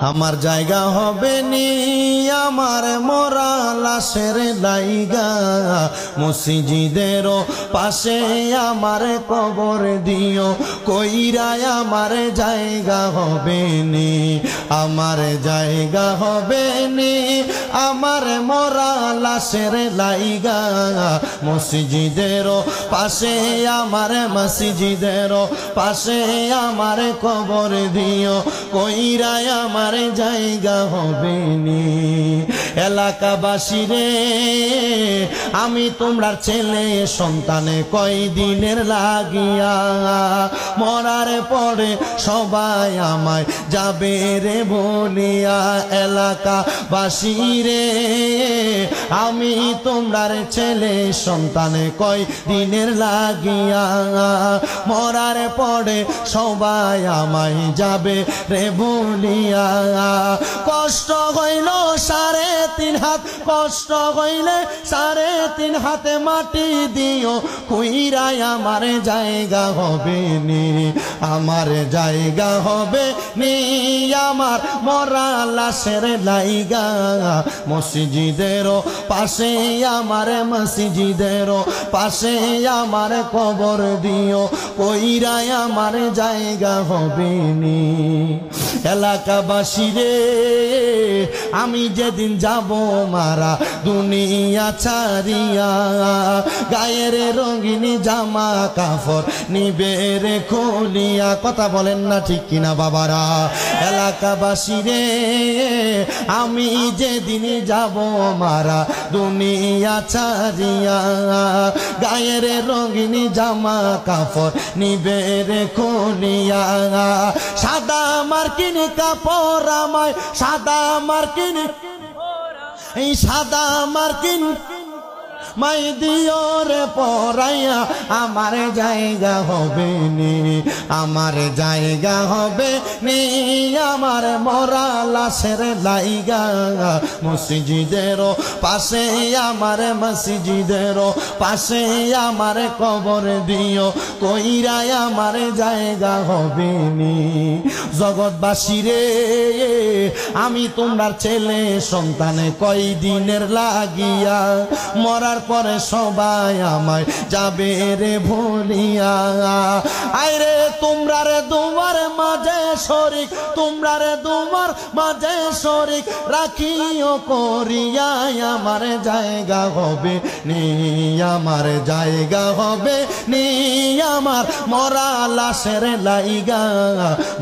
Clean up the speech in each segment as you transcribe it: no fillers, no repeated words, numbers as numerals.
আমার জায়গা হবে নি আমার মরা লাশের লাইগা মসজিদের পাশে আমার কবর দিও কইরায় আমার জায়গা হবে নি আমার জায়গা হবে নি আমার মরা লাশের লাইগা মসজিদের পাশে আমার মসজিদের পাশে আমার কবর দিও কইরায় আমার জায়গা হবে নি এলাকাবাসী রে আমি তোমরা ছেলে সন্তানে কয়দিনের লাগিয়া মরার পরে সবাই আমায় যাবে রে বলিয়া এলাকাবাসী রে আমি তোমরার ছেলে সন্তানে কয়দিনের লাগিয়া মরার পরে সবাই আমায় যাবে রে বলিয়া কষ্ট হইল 3.5 হাত কষ্ট হইলে 3.5 হাতে মাটি দিও কইরাই আমার জায়গা হবে নি আমার জায়গা হবে নি আমার মরা লাশের লাইগা মসজিদের পাশে আমার মসজিদের পাশে আমার কবর দিও কইরাই আমার জায়গা হবে নি এলাকাবাসী রে আমি যেদিন যাব মারা দুনিয়া ছাড়িয়া গায়ের রঙিনী জামা কাপড় নিবে রে খুলিয়া কথা বলেন না ঠিক কিনা বাবারা এলাকাবাসী রে আমি যেদিন যাব মারা দুনিয়া ছাড়িয়া গায়ের রঙিনী জামা কাপড় নিবে রে খুলিয়া সাদা মার্কিন কাপড় আমায় সাদা মার্কিন এই সাদা মার্কিন মাই দিও রে পরাইয়া আমার জায়গা হবে নি আমার জায়গা হবে নি আমার মরা লাশের লাইগা মসজিদের পাশে আমার মসজিদের পাশে আমার কবর দিও কইরাই আমার জায়গা হবে নি জগৎবাসী রে আমি তোমার ছেলে সন্তানে কয়দিনের লাগিয়া মরার পরে সবাই আমায় যাবে রে ভুলিয়া আইরে তোমরা রে তোমার মাঝে শরীক তোমরা রে তোমার মাঝে শরীক রাখিও করিয়া আমার জায়গা হবে নি আমার জায়গা হবে নি আমার মরা লাশের লাইগা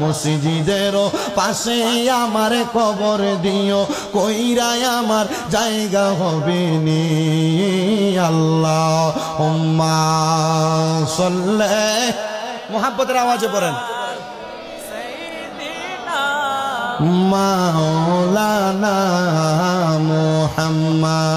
মসজিদের পাশে আমার কবর দিও কইরাই আমার জায়গা হবে নি আল্লাহুম্মা সাল্লি মুহাব্বতের আওয়াজে পড়েন মাওলানা মুহাম্মদ